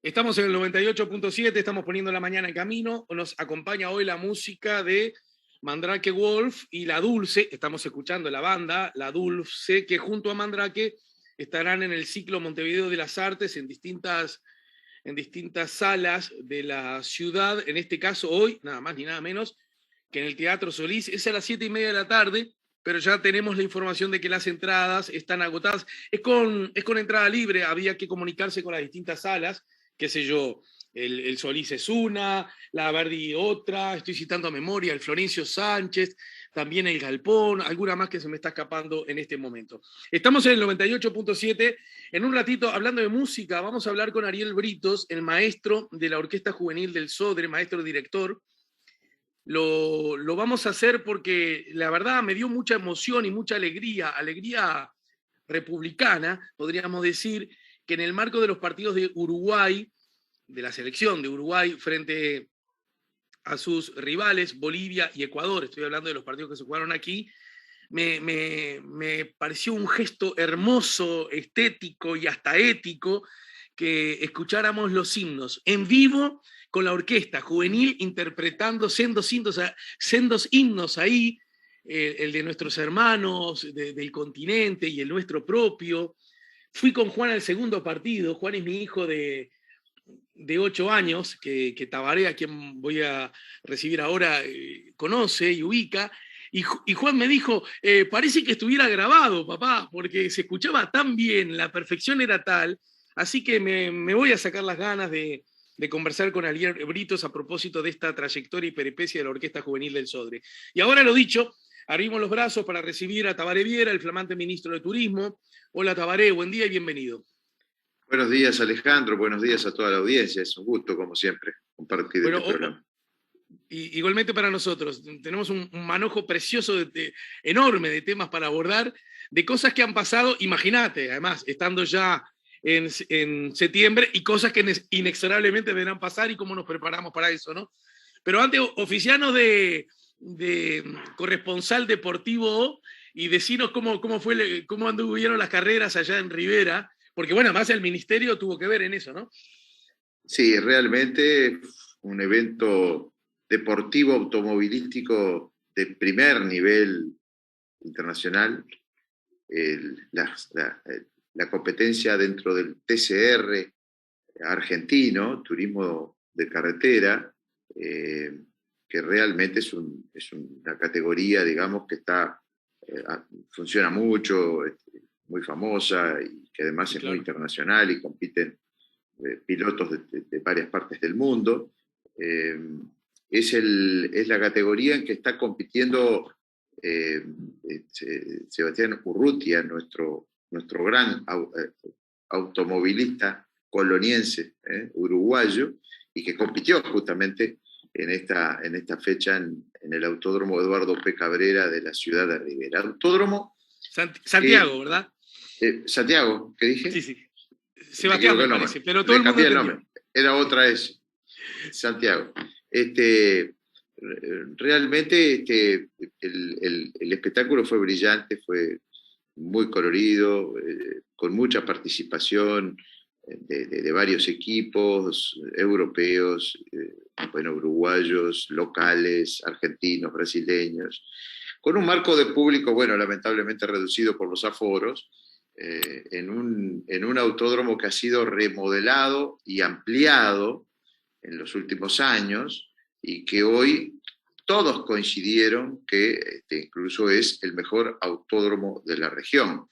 Estamos en el 98.7, estamos poniendo la mañana en camino. Nos acompaña hoy la música de Mandrake Wolf y La Dulce. Estamos escuchando la banda, La Dulce, que junto a Mandrake estarán en el ciclo Montevideo de las Artes en distintas salas de la ciudad. En este caso, hoy, nada más ni nada menos, que en el Teatro Solís. Es a las 7:30 de la tarde, pero ya tenemos la información de que las entradas están agotadas. Es con entrada libre, había que comunicarse con las distintas salas, qué sé yo, el Solís es una, la Verdi otra, estoy citando a memoria, el Florencio Sánchez, también el Galpón, alguna más que se me está escapando en este momento. Estamos en el 98.7, en un ratito hablando de música, vamos a hablar con Ariel Britos, el maestro de la Orquesta Juvenil del Sodre, maestro director. Lo vamos a hacer porque la verdad me dio mucha emoción y mucha alegría republicana, podríamos decir, que en el marco de los partidos de Uruguay, de la selección de Uruguay frente a sus rivales, Bolivia y Ecuador, estoy hablando de los partidos que se jugaron aquí, me pareció un gesto hermoso, estético y hasta ético que escucháramos los himnos en vivo con la orquesta juvenil interpretando sendos himnos ahí, el de nuestros hermanos del continente y el nuestro propio. Fui con Juan al segundo partido. Juan es mi hijo de 8 años, que Tabaré, a quien voy a recibir ahora, conoce y ubica. Y Juan me dijo, parece que estuviera grabado, papá, porque se escuchaba tan bien, la perfección era tal, así que me voy a sacar las ganas de conversar con Ariel Britos a propósito de esta trayectoria y peripecia de la Orquesta Juvenil del Sodre. Y ahora lo dicho, abrimos los brazos para recibir a Tabaré Viera, el flamante ministro de Turismo. Hola Tabaré, buen día y bienvenido. Buenos días, Alejandro. Buenos días a toda la audiencia. Es un gusto, como siempre, compartir este programa. Igualmente para nosotros. Tenemos un manojo precioso, enorme de temas para abordar, de cosas que han pasado, imagínate, además, estando ya en septiembre, y cosas que inexorablemente deberán pasar y cómo nos preparamos para eso, ¿no? Pero antes, oficianos de corresponsal deportivo y decinos cómo anduvieron las carreras allá en Rivera, porque bueno, además el ministerio tuvo que ver en eso, ¿no? Sí, realmente un evento deportivo automovilístico de primer nivel internacional. La competencia dentro del TCR argentino, turismo de carretera, que realmente es una categoría, digamos, que funciona mucho, muy famosa y que además es muy internacional y compiten pilotos de varias partes del mundo. Es la categoría en que está compitiendo Sebastián Urrutia, nuestro gran automovilista coloniense, uruguayo, y que compitió justamente en esta fecha en el Autódromo Eduardo P. Cabrera de la ciudad de Rivera. Autódromo Santiago, ¿verdad? Santiago, ¿qué dije? Sí, sí. Sebastián me parece, pero todo el mundo entendió. El nombre. Era otra vez, Santiago. Realmente el espectáculo fue brillante, fue muy colorido, con mucha participación de varios equipos europeos, uruguayos, locales, argentinos, brasileños, con un marco de público, lamentablemente reducido por los aforos, en un autódromo que ha sido remodelado y ampliado en los últimos años y que hoy todos coincidieron que incluso es el mejor autódromo de la región.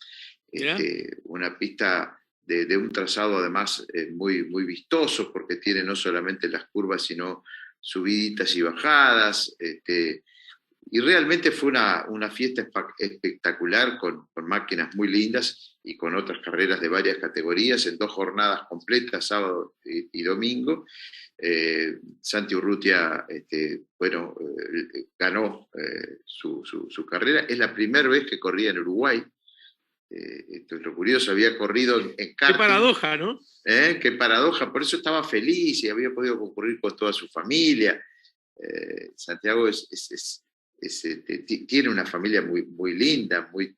Una pista de un trazado además muy, muy vistoso, porque tiene no solamente las curvas, sino subiditas y bajadas. Y realmente fue una fiesta espectacular con máquinas muy lindas y con otras carreras de varias categorías en 2 jornadas completas, sábado y domingo. Santi Urrutia ganó su carrera. Es la primera vez que corría en Uruguay. Esto es lo curioso, había corrido en karting. Qué paradoja, ¿no? Qué paradoja, por eso estaba feliz y había podido concurrir con toda su familia. Santiago tiene una familia muy, muy linda, muy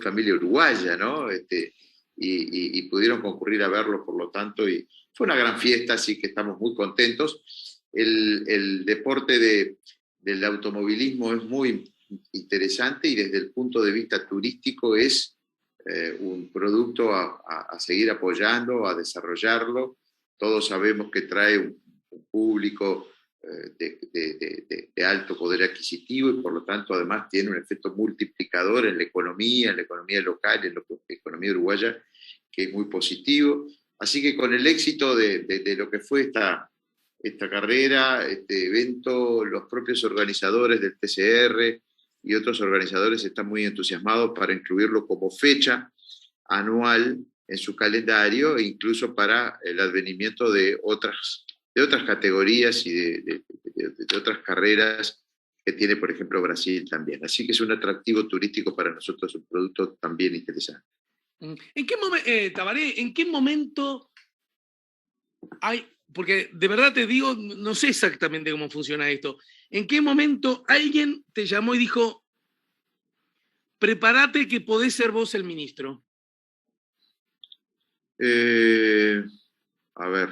familia uruguaya, ¿no? y pudieron concurrir a verlo, por lo tanto, y fue una gran fiesta, así que estamos muy contentos. El deporte del automovilismo es muy interesante y desde el punto de vista turístico es un producto a seguir apoyando, a desarrollarlo. Todos sabemos que trae un público de alto poder adquisitivo y por lo tanto además tiene un efecto multiplicador en la economía local, en la economía uruguaya, que es muy positivo. Así que con el éxito de lo que fue esta carrera, este evento, los propios organizadores del TCR y otros organizadores están muy entusiasmados para incluirlo como fecha anual en su calendario e incluso para el advenimiento de otras categorías y de otras carreras que tiene, por ejemplo, Brasil también. Así que es un atractivo turístico para nosotros, un producto también interesante. ¿En qué momento, Tabaré, en qué momento hay, porque de verdad te digo, no sé exactamente cómo funciona esto, en qué momento alguien te llamó y dijo, prepárate que podés ser vos el ministro? A ver,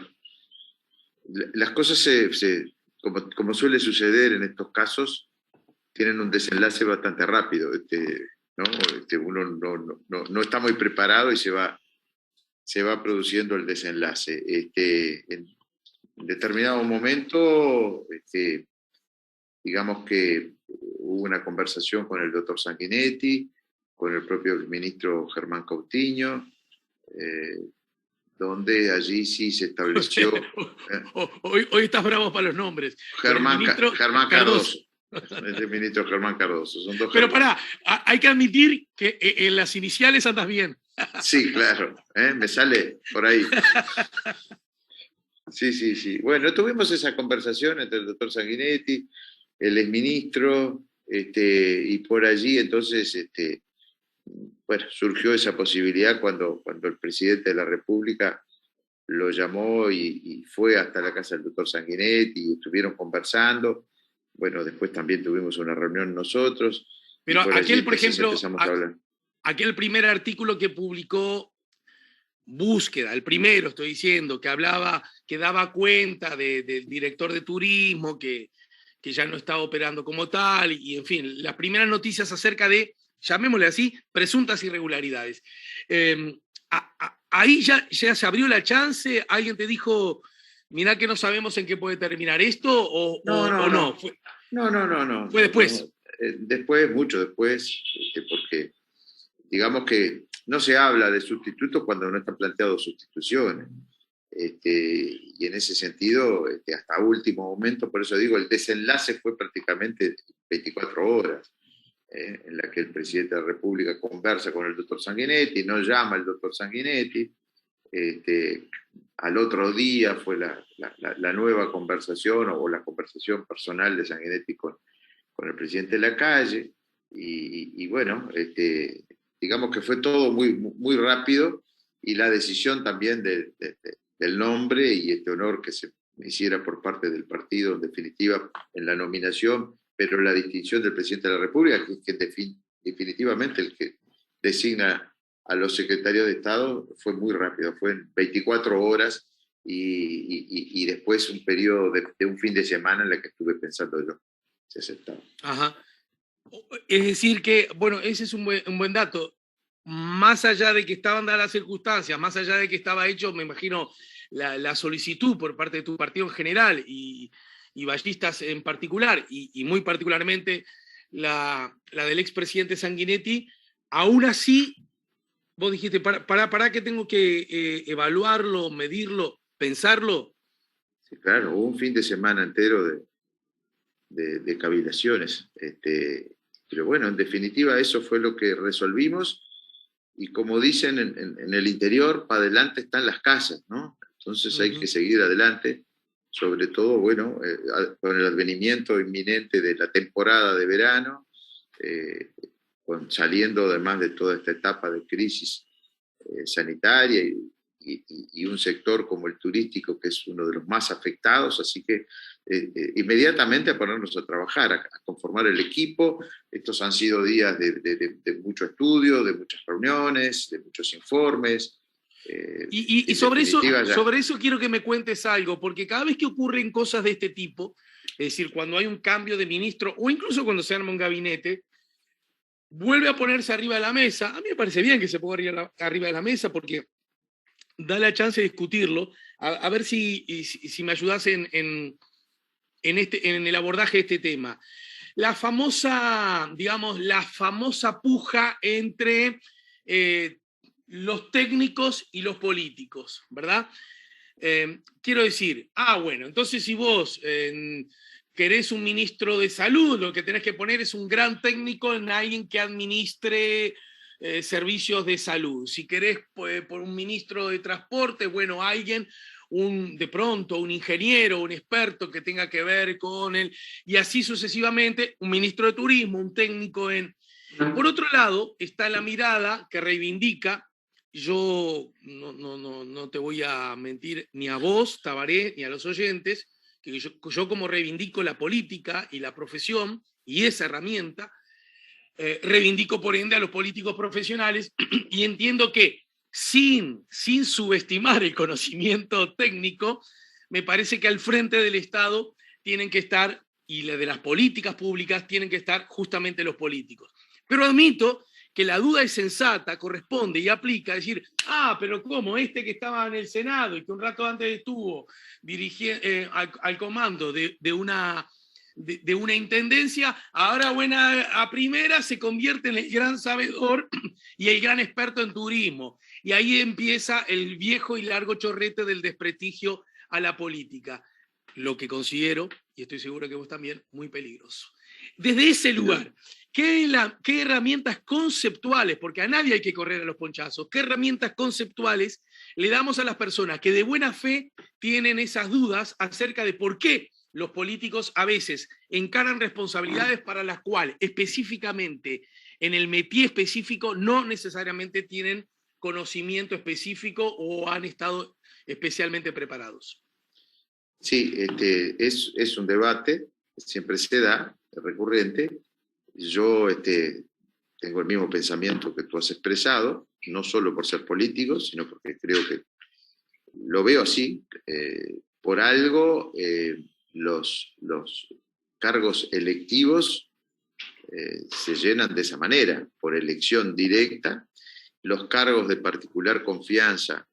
las cosas como suele suceder en estos casos, tienen un desenlace bastante rápido. ¿No? Uno no está muy preparado y se va produciendo el desenlace. En determinado momento, digamos que hubo una conversación con el doctor Sanguinetti, con el propio ministro Germán Coutinho, donde allí sí se estableció... Hoy estás bravo para los nombres. Germán Cardoso. El ministro Germán Cardoso. Son dos. Pero pará, hay que admitir que en las iniciales andas bien. Sí, claro, me sale por ahí. Sí. Bueno, tuvimos esa conversación entre el doctor Sanguinetti, el exministro, y por allí entonces, bueno, surgió esa posibilidad cuando el presidente de la República lo llamó y fue hasta la casa del doctor Sanguinetti y estuvieron conversando. Bueno, después también tuvimos una reunión nosotros. Pero aquel, por ejemplo, a aquel primer artículo que publicó Búsqueda, el primero estoy diciendo, que daba cuenta del director de turismo, que ya no estaba operando como tal, y en fin, las primeras noticias acerca de, llamémosle así, presuntas irregularidades. Ahí ya se abrió la chance, alguien te dijo, mirá que no sabemos en qué puede terminar esto, o no. No. Fue después. Después, mucho después, porque digamos que no se habla de sustitutos cuando no están planteados sustituciones. Y en ese sentido, hasta último momento, por eso digo, el desenlace fue prácticamente 24 horas, en la que el presidente de la República conversa con el doctor Sanguinetti, no llama al doctor Sanguinetti, al otro día fue la nueva conversación o la conversación personal de Sanguinetti con el presidente de la calle, y bueno, digamos que fue todo muy rápido, y la decisión también del nombre y este honor que se hiciera por parte del partido, en definitiva, en la nominación, pero la distinción del presidente de la República, que definitivamente el que designa a los secretarios de Estado, fue muy rápido, fue en 24 horas y después un periodo de un fin de semana en la que estuve pensando yo, se aceptaba. Ajá. Es decir que, bueno, ese es un buen dato. Más allá de que estaban dadas las circunstancias, más allá de que estaba hecho, me imagino, la solicitud por parte de tu partido en general y Ballistas en particular, y muy particularmente la del expresidente Sanguinetti, aún así, vos dijiste, para que tengo que evaluarlo, medirlo, pensarlo. Sí, claro, hubo un fin de semana entero de cavilaciones. Pero bueno, en definitiva, eso fue lo que resolvimos. Y como dicen en el interior, para adelante están las casas, ¿no? Entonces hay que seguir adelante, sobre todo, bueno, con el advenimiento inminente de la temporada de verano, saliendo además de toda esta etapa de crisis sanitaria y y un sector como el turístico, que es uno de los más afectados, así que inmediatamente a ponernos a trabajar, a conformar el equipo. Estos han sido días de mucho estudio, de muchas reuniones, de muchos informes. Y sobre eso quiero que me cuentes algo, porque cada vez que ocurren cosas de este tipo, es decir, cuando hay un cambio de ministro o incluso cuando se arma un gabinete, vuelve a ponerse arriba de la mesa. A mí me parece bien que se ponga arriba de la mesa porque da la chance de discutirlo. A ver si me ayudas en el abordaje de este tema. La famosa, digamos, la famosa puja entre los técnicos y los políticos, ¿verdad? Quiero decir, bueno, entonces si vos querés un ministro de salud, lo que tenés que poner es un gran técnico en alguien que administre servicios de salud. Si querés por un ministro de transporte, bueno, alguien, de pronto un ingeniero, un experto que tenga que ver con él, y así sucesivamente, un ministro de turismo, un técnico en... Por otro lado, está la mirada que reivindica. Yo no te voy a mentir ni a vos, Tabaré, ni a los oyentes, que yo como reivindico la política y la profesión y esa herramienta, reivindico por ende a los políticos profesionales y entiendo que sin subestimar el conocimiento técnico, me parece que al frente del Estado tienen que estar, y de las políticas públicas tienen que estar justamente los políticos. Pero admito que la duda es sensata, corresponde y aplica a decir, pero ¿cómo? Este que estaba en el Senado y que un rato antes estuvo dirigiendo al comando de una intendencia, ahora a primera se convierte en el gran sabedor y el gran experto en turismo. Y ahí empieza el viejo y largo chorrete del desprestigio a la política. Lo que considero, y estoy seguro que vos también, muy peligroso. Desde ese lugar, ¿qué herramientas conceptuales, porque a nadie hay que correr a los ponchazos, qué herramientas conceptuales le damos a las personas que de buena fe tienen esas dudas acerca de por qué los políticos a veces encaran responsabilidades para las cuales específicamente en el métier específico no necesariamente tienen conocimiento específico o han estado especialmente preparados? Sí, es un debate, siempre se da, es recurrente. Yo tengo el mismo pensamiento que tú has expresado, no solo por ser político, sino porque creo que lo veo así. Por algo, los cargos electivos se llenan de esa manera, por elección directa. Los cargos de particular confianza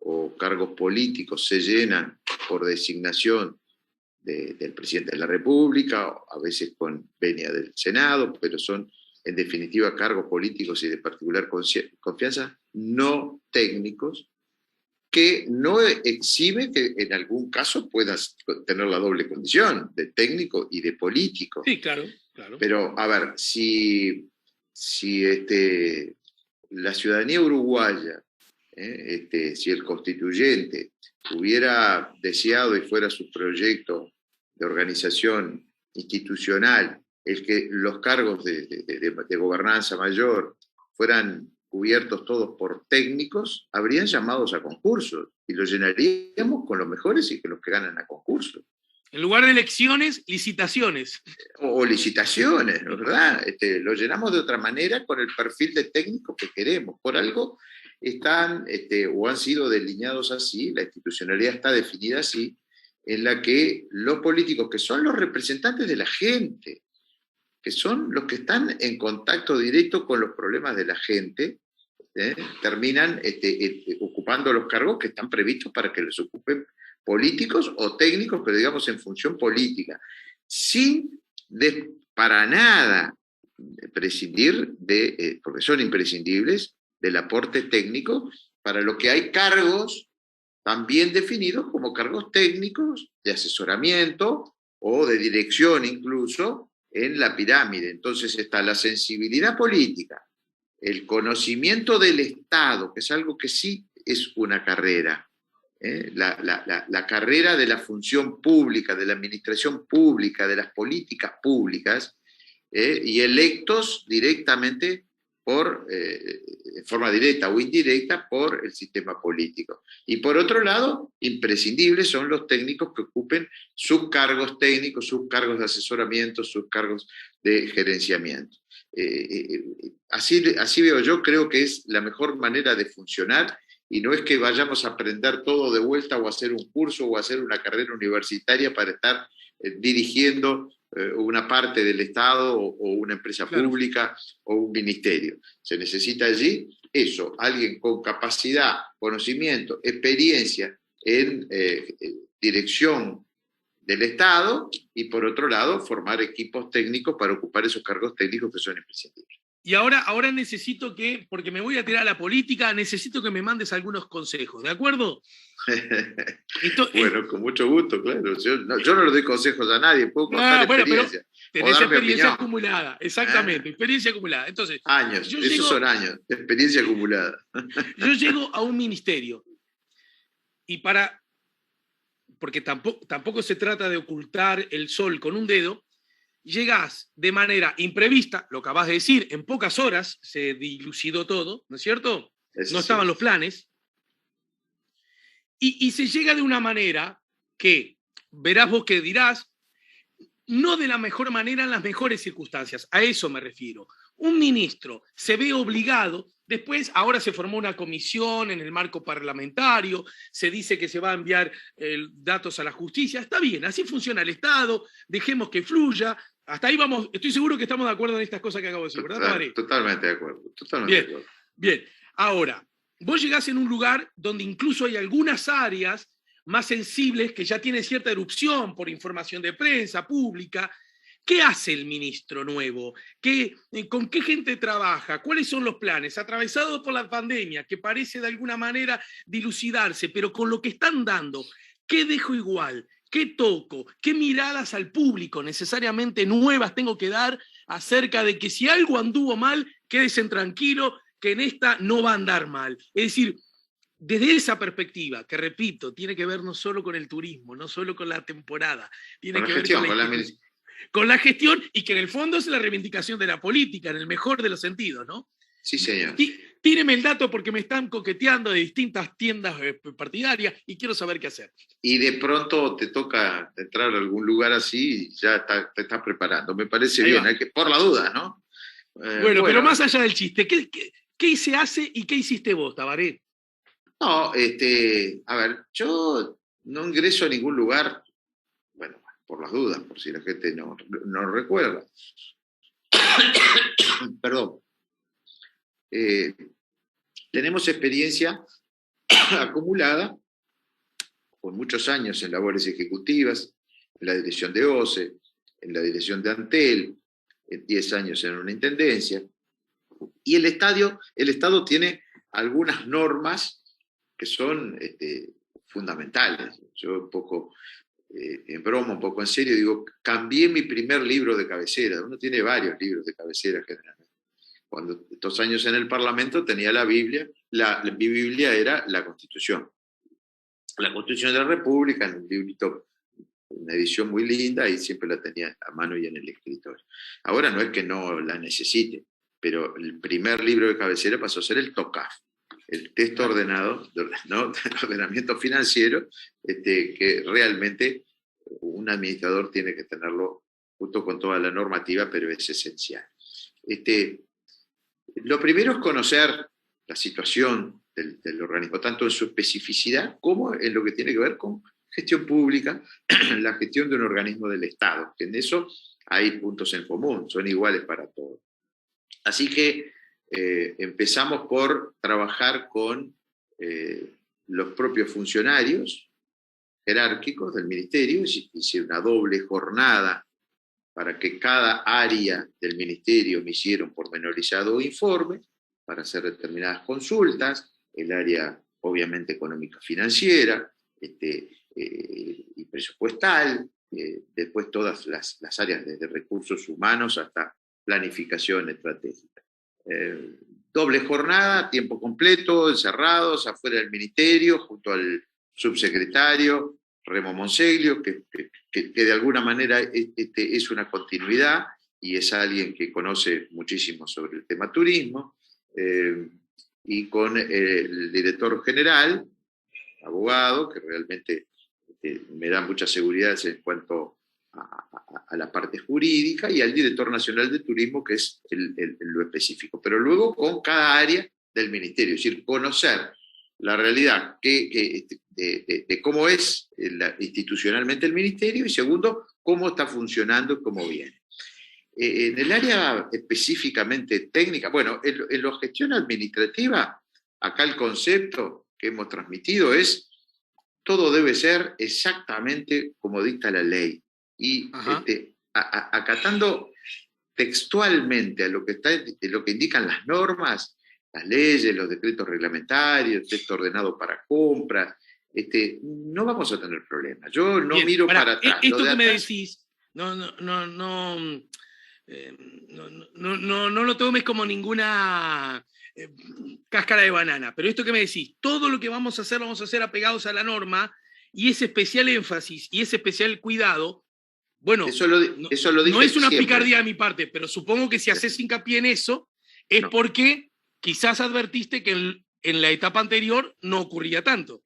o cargos políticos se llenan por designación del presidente de la República, a veces con venia del Senado, pero son en definitiva cargos políticos y de particular confianza, no técnicos, que no exime que en algún caso puedas tener la doble condición de técnico y de político. Sí, claro, claro. Pero, a ver, si la ciudadanía uruguaya, si el constituyente hubiera deseado y fuera su proyecto de organización institucional el que los cargos de gobernanza mayor fueran cubiertos todos por técnicos, habrían llamados a concursos y los llenaríamos con los mejores y con los que ganan a concursos. En lugar de elecciones, licitaciones. O licitaciones, ¿verdad? Lo llenamos de otra manera con el perfil de técnico que queremos. Por algo están o han sido delineados así, la institucionalidad está definida así, en la que los políticos, que son los representantes de la gente, que son los que están en contacto directo con los problemas de la gente, terminan ocupando los cargos que están previstos para que los ocupen políticos o técnicos, pero digamos en función política, sin para nada prescindir porque son imprescindibles, del aporte técnico, para lo que hay cargos también definidos como cargos técnicos de asesoramiento o de dirección incluso en la pirámide. Entonces está la sensibilidad política, el conocimiento del Estado, que es algo que sí es una carrera, la carrera de la función pública, de la administración pública, de las políticas públicas, y electos directamente en forma directa o indirecta, por el sistema político. Y por otro lado, imprescindibles son los técnicos que ocupen sus cargos técnicos, sus cargos de asesoramiento, sus cargos de gerenciamiento. Así veo yo, creo que es la mejor manera de funcionar, y no es que vayamos a aprender todo de vuelta o hacer un curso o hacer una carrera universitaria para estar dirigiendo una parte del Estado o una empresa pública o un ministerio. Se necesita allí eso, alguien con capacidad, conocimiento, experiencia en dirección del Estado, y por otro lado formar equipos técnicos para ocupar esos cargos técnicos que son imprescindibles. Y ahora necesito que, porque me voy a tirar a la política, necesito que me mandes algunos consejos, ¿de acuerdo? Bueno, con mucho gusto, claro. Yo no le doy consejos a nadie, puedo contar experiencia. Pero tenés experiencia acumulada, exactamente, experiencia acumulada. Entonces, años, son años, experiencia acumulada. Yo llego a un ministerio y porque tampoco se trata de ocultar el sol con un dedo, llegás de manera imprevista, lo acabas de decir, en pocas horas se dilucidó todo, ¿no es cierto? No estaban los planes. Y se llega de una manera que, verás vos que dirás, no de la mejor manera en las mejores circunstancias. A eso me refiero. Un ministro se ve obligado, después ahora se formó una comisión en el marco parlamentario, se dice que se va a enviar datos a la justicia. Está bien, así funciona el Estado, dejemos que fluya. Hasta ahí vamos, estoy seguro que estamos de acuerdo en estas cosas que acabo de decir, ¿verdad, Tabaré? Totalmente de acuerdo. Totalmente de acuerdo. Bien, ahora, vos llegás en un lugar donde incluso hay algunas áreas más sensibles que ya tienen cierta erupción por información de prensa pública. ¿Qué hace el ministro nuevo? ¿Con qué gente trabaja? ¿Cuáles son los planes? Atravesado por la pandemia, que parece de alguna manera dilucidarse, pero con lo que están dando, ¿qué dejo igual? ¿Qué toco? ¿Qué miradas al público necesariamente nuevas tengo que dar acerca de que si algo anduvo mal, quédese tranquilo, que en esta no va a andar mal? Es decir, desde esa perspectiva, que repito, tiene que ver no solo con el turismo, no solo con la temporada, tiene que ver con la gestión, y que en el fondo es la reivindicación de la política, en el mejor de los sentidos, ¿no? Sí, señor. Tíreme el dato porque me están coqueteando de distintas tiendas partidarias y quiero saber qué hacer. Y de pronto te toca entrar a algún lugar así y ya te estás preparando. Me parece bien, por la duda, ¿no? Bueno, pero más allá del chiste, ¿qué se hace y qué hiciste vos, Tabaré? No, a ver, yo no ingreso a ningún lugar, bueno, por las dudas, por si la gente no recuerda. Perdón. Tenemos experiencia acumulada con muchos años en labores ejecutivas, en la dirección de OCE, en la dirección de Antel, 10 años en una intendencia. Y el Estado tiene algunas normas que son fundamentales. Yo un poco en broma, un poco en serio, digo, cambié mi primer libro de cabecera. Uno tiene varios libros de cabecera generalmente. Cuando estos años en el Parlamento tenía la Biblia, mi Biblia era la Constitución. La Constitución de la República, en un librito, una edición muy linda, y siempre la tenía a mano y en el escritorio. Ahora no es que no la necesite, pero el primer libro de cabecera pasó a ser el TOCAF, el texto ordenado, ¿no?, de ordenamiento financiero, que realmente un administrador tiene que tenerlo junto con toda la normativa, pero es esencial. Lo primero es conocer la situación del organismo, tanto en su especificidad como en lo que tiene que ver con gestión pública, la gestión de un organismo del Estado, que en eso hay puntos en común, son iguales para todos. Así que empezamos por trabajar con los propios funcionarios jerárquicos del ministerio. Hice una doble jornada para que cada área del ministerio me hiciera un pormenorizado informe para hacer determinadas consultas, el área obviamente económica financiera y presupuestal, después todas las áreas desde recursos humanos hasta planificación estratégica. Doble jornada, tiempo completo, encerrados afuera del ministerio, junto al subsecretario Remo Monseglio, que de alguna manera es una continuidad y es alguien que conoce muchísimo sobre el tema turismo. y con el director general, abogado, que realmente me da mucha seguridad en cuanto a la parte jurídica, y al director nacional de turismo, que es lo específico. Pero luego con cada área del ministerio, es decir, conocer la realidad de cómo es institucionalmente el ministerio, y segundo, cómo está funcionando y cómo viene. En el área específicamente técnica, bueno, en la gestión administrativa, acá el concepto que hemos transmitido es: todo debe ser exactamente como dicta la ley. Y acatando textualmente a lo que indican las normas, las leyes, los decretos reglamentarios, texto ordenado para compras, no vamos a tener problemas. Yo no Bien, miro para atrás. Esto que me decís, no lo tomes como ninguna cáscara de banana, pero esto que me decís, todo lo que vamos a hacer apegados a la norma, y ese especial énfasis y ese especial cuidado, bueno, eso lo no dije es una siempre. picardía de mi parte, pero supongo que si haces hincapié en eso, es porque quizás advertiste que en la etapa anterior no ocurría tanto.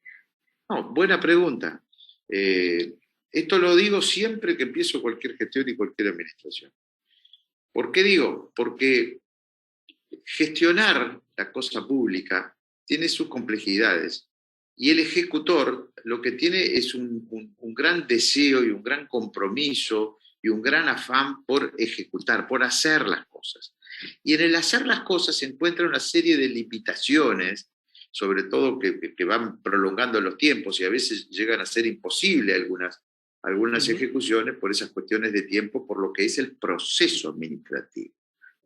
No, buena pregunta. Esto lo digo siempre que empiezo cualquier gestión y cualquier administración. ¿Por qué digo? Porque gestionar la cosa pública tiene sus complejidades, y el ejecutor lo que tiene es un gran deseo y un gran compromiso y un gran afán por ejecutar, por hacer las cosas. Y en el hacer las cosas se encuentra una serie de limitaciones, sobre todo que van prolongando los tiempos, y a veces llegan a ser imposibles algunas ejecuciones por esas cuestiones de tiempo, por lo que es el proceso administrativo,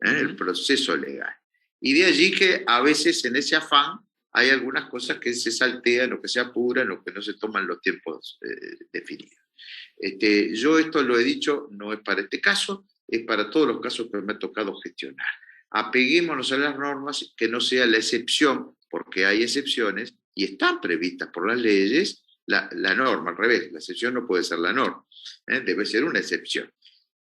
el proceso legal. Y de allí que a veces en ese afán hay algunas cosas que se saltean o que se apuran o que no se toman los tiempos definidos. Yo esto lo he dicho, no es para este caso, es para todos los casos que me ha tocado gestionar. Apeguémonos a las normas, que no sea la excepción, porque hay excepciones y están previstas por las leyes, la norma, al revés, la excepción no puede ser la norma, debe ser una excepción.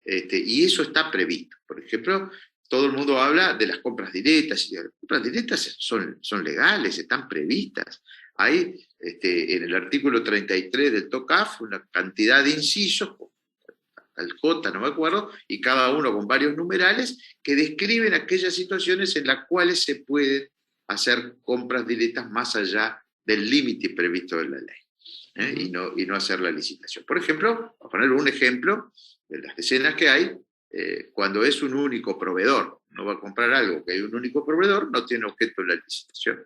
Y eso está previsto. Por ejemplo, todo el mundo habla de las compras directas, y las compras directas son legales, están previstas. Hay en el artículo 33 del TOCAF una cantidad de incisos, al J no me acuerdo, y cada uno con varios numerales, que describen aquellas situaciones en las cuales se pueden hacer compras directas más allá del límite previsto en la ley, y no hacer la licitación. Por ejemplo, a poner un ejemplo de las decenas que hay, cuando es un único proveedor, no va a comprar algo que hay un único proveedor, no tiene objeto de la licitación.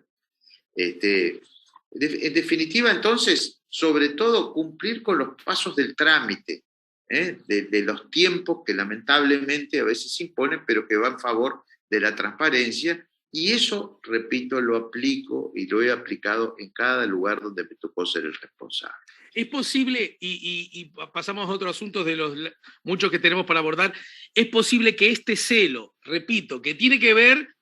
En definitiva, entonces, sobre todo cumplir con los pasos del trámite, de los tiempos que lamentablemente a veces se imponen, pero que van a favor de la transparencia, y eso, repito, lo aplico y lo he aplicado en cada lugar donde me tocó ser el responsable. Es posible, y pasamos a otros asuntos de los muchos que tenemos para abordar, es posible que este celo, repito, que tiene que ver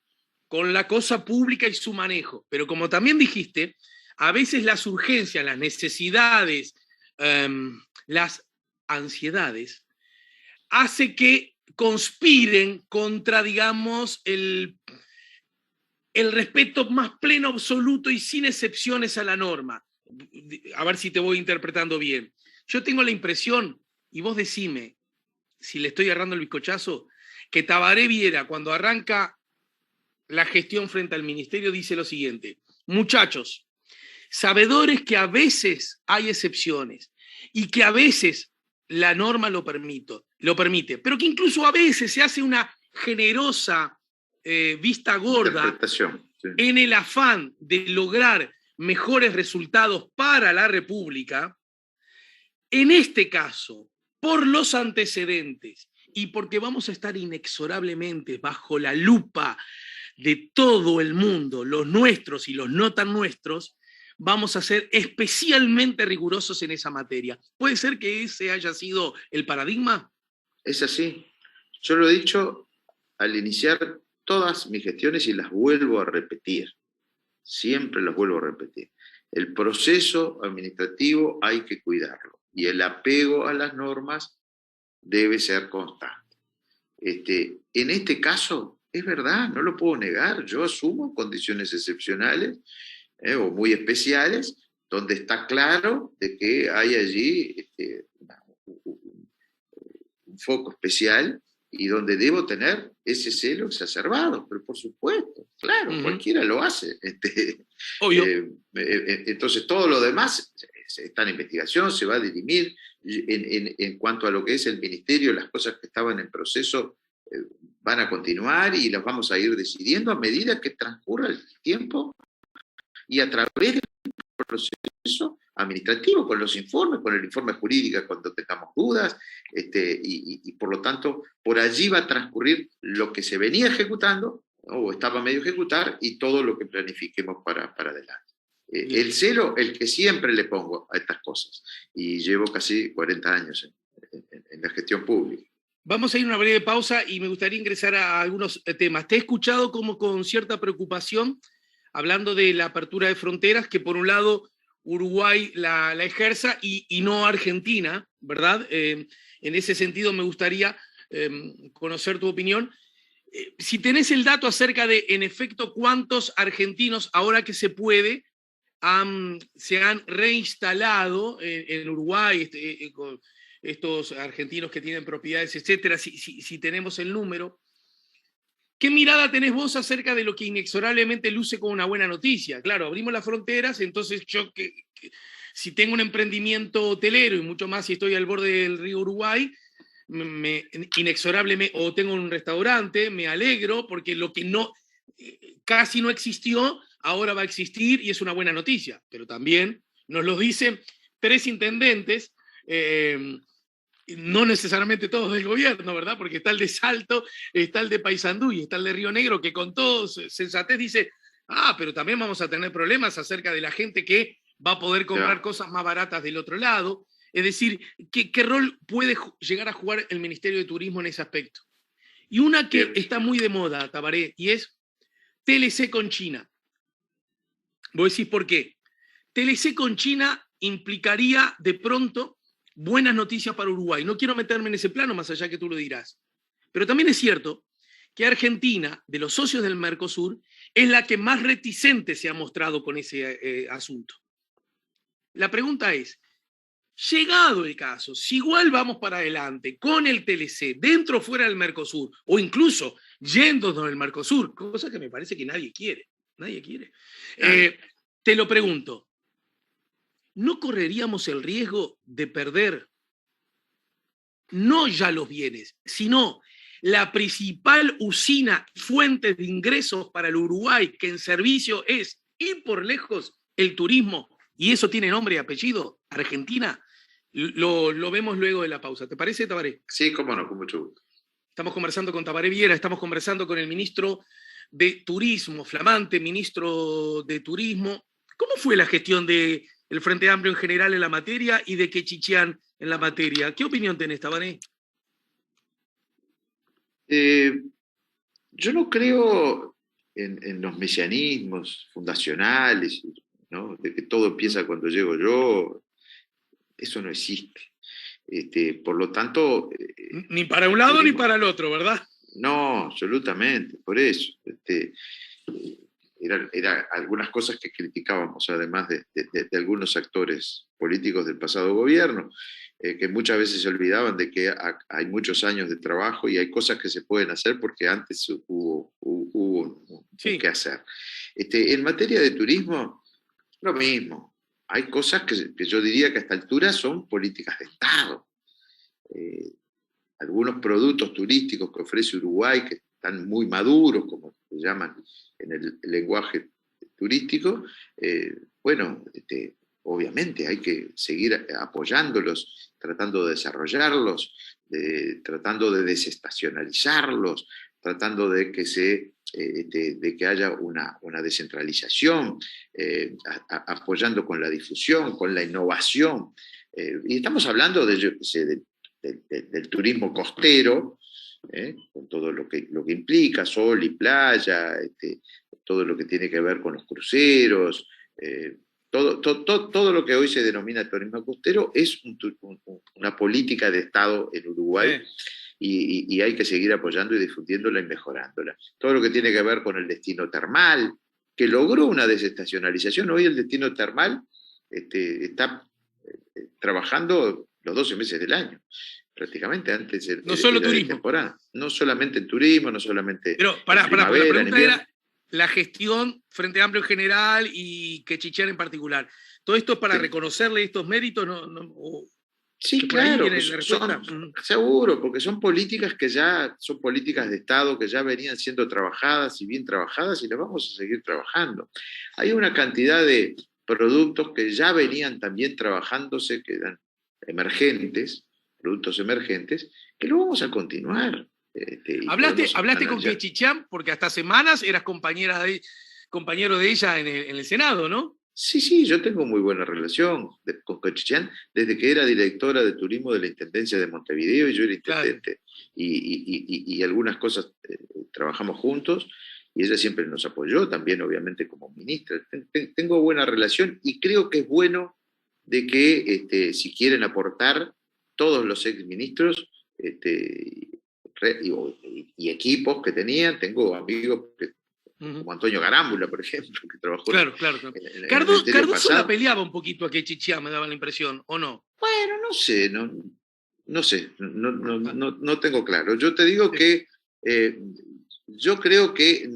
con la cosa pública y su manejo, pero como también dijiste, a veces las urgencias, las necesidades, las ansiedades, hace que conspiren contra, digamos, el respeto más pleno, absoluto y sin excepciones a la norma. A ver si te voy interpretando bien. Yo tengo la impresión, y vos decime si le estoy agarrando el bizcochazo, que Tabaré Viera, cuando arranca la gestión frente al ministerio, dice lo siguiente: muchachos, sabedores que a veces hay excepciones y que a veces la norma lo permite, pero que incluso a veces se hace una generosa vista gorda sí, en el afán de lograr mejores resultados para la República. En este caso, por los antecedentes y porque vamos a estar inexorablemente bajo la lupa de todo el mundo, los nuestros y los no tan nuestros, vamos a ser especialmente rigurosos en esa materia. ¿Puede ser que ese haya sido el paradigma? Es así. Yo lo he dicho al iniciar todas mis gestiones y las vuelvo a repetir. Siempre las vuelvo a repetir. El proceso administrativo hay que cuidarlo, y el apego a las normas debe ser constante. En este caso es verdad, no lo puedo negar. Yo asumo condiciones excepcionales o muy especiales, donde está claro de que hay allí un foco especial y donde debo tener ese celo exacerbado, pero por supuesto, claro, cualquiera lo hace. Obvio. Entonces todo lo demás está en investigación, se va a dirimir. En cuanto a lo que es el ministerio, las cosas que estaban en proceso van a continuar y las vamos a ir decidiendo a medida que transcurra el tiempo y a través del proceso administrativo, con los informes, con el informe jurídico cuando tengamos dudas, y por lo tanto, por allí va a transcurrir lo que se venía ejecutando, ¿no? O estaba medio ejecutar, y todo lo que planifiquemos para adelante. El celo, el que siempre le pongo a estas cosas, y llevo casi 40 años en la gestión pública. Vamos a ir a una breve pausa y me gustaría ingresar a algunos temas. Te he escuchado como con cierta preocupación, hablando de la apertura de fronteras, que por un lado Uruguay la ejerza y no Argentina, ¿verdad? En ese sentido me gustaría conocer tu opinión. Si tenés el dato acerca de, en efecto, cuántos argentinos, ahora que se puede, se han reinstalado en Uruguay, con estos argentinos que tienen propiedades, etcétera, si tenemos el número. ¿Qué mirada tenés vos acerca de lo que inexorablemente luce como una buena noticia? Claro, abrimos las fronteras, entonces yo si tengo un emprendimiento hotelero y mucho más si estoy al borde del río Uruguay, inexorablemente, o tengo un restaurante, me alegro porque lo que casi no existió, ahora va a existir y es una buena noticia. Pero también nos lo dicen 3 intendentes, no necesariamente todos del gobierno, ¿verdad? Porque está el de Salto, está el de Paysandú y está el de Río Negro, que con todo sensatez dice, pero también vamos a tener problemas acerca de la gente que va a poder comprar cosas más baratas del otro lado. Es decir, ¿qué rol puede llegar a jugar el Ministerio de Turismo en ese aspecto? Y una que está muy de moda, Tabaré, y es TLC con China. Vos decís, ¿por qué? TLC con China implicaría de pronto buenas noticias para Uruguay. No quiero meterme en ese plano, más allá que tú lo dirás. Pero también es cierto que Argentina, de los socios del Mercosur, es la que más reticente se ha mostrado con ese asunto. La pregunta es, llegado el caso, si igual vamos para adelante con el TLC, dentro o fuera del Mercosur, o incluso yéndonos del Mercosur, cosa que me parece que nadie quiere, te lo pregunto, ¿no correríamos el riesgo de perder no ya los bienes, sino la principal usina, fuente de ingresos para el Uruguay, que en servicio es, y por lejos, el turismo, y eso tiene nombre y apellido, Argentina? Lo vemos luego de la pausa. ¿Te parece, Tabaré? Sí, cómo no, con mucho gusto. Estamos conversando con Tabaré Viera, estamos conversando con el ministro de Turismo, flamante ministro de Turismo. ¿Cómo fue la gestión del Frente Amplio en general en la materia y de Quechichián en la materia? ¿Qué opinión tenés, Tabaré? Yo no creo en los mesianismos fundacionales, ¿no? De que todo empieza cuando llego yo. Eso no existe. Por lo tanto... ni para un lado ni para el otro, ¿verdad? No, absolutamente, por eso. Eran algunas cosas que criticábamos, además de algunos actores políticos del pasado gobierno, que muchas veces se olvidaban de que hay muchos años de trabajo y hay cosas que se pueden hacer porque antes hubo que hacer. En materia de turismo, lo mismo. Hay cosas que yo diría que a esta altura son políticas de Estado. Algunos productos turísticos que ofrece Uruguay, que están muy maduros, como se llaman en el lenguaje turístico, bueno, obviamente hay que seguir apoyándolos, tratando de desarrollarlos, tratando de desestacionalizarlos, tratando de que haya una descentralización, apoyando con la difusión, con la innovación. Y estamos hablando del turismo costero, con todo lo que implica, sol y playa, todo lo que tiene que ver con los cruceros, todo lo que hoy se denomina turismo costero es una política de Estado en Uruguay, y hay que seguir apoyando y difundiéndola y mejorándola. Todo lo que tiene que ver con el destino termal, que logró una desestacionalización. Hoy el destino termal está trabajando los 12 meses del año, prácticamente antes No solo era de turismo. temporada. No solamente en turismo, no solamente Pero en porque la primavera, en pregunta invierno. era la gestión Frente Amplio en general y Quechichán en particular. ¿Todo esto es para reconocerle estos méritos? Sí, ¿Que por ahí claro, viene la respuesta? seguro, porque son políticas que ya son políticas de Estado que ya venían siendo trabajadas y bien trabajadas y las vamos a seguir trabajando. Hay una cantidad de productos que ya venían también trabajándose, que eran emergentes, productos emergentes, que lo vamos a continuar. ¿Hablaste con Quechichán? Porque hasta semanas eras compañero de ella en el Senado, ¿no? Sí, sí, yo tengo muy buena relación con Cochichán desde que era directora de turismo de la Intendencia de Montevideo y yo era intendente. Claro. Y algunas cosas trabajamos juntos y ella siempre nos apoyó, también obviamente como ministra. Tengo buena relación y creo que es bueno de que si quieren aportar todos los exministros y equipos que tenían, tengo amigos que como Antonio Garámbula, por ejemplo, que trabajó claro. en el ministerio Cardoso pasado. la peleaba un poquito a Quechichán, me daba la impresión, ¿o no? Bueno, no sé, no tengo claro. Yo te digo que yo creo que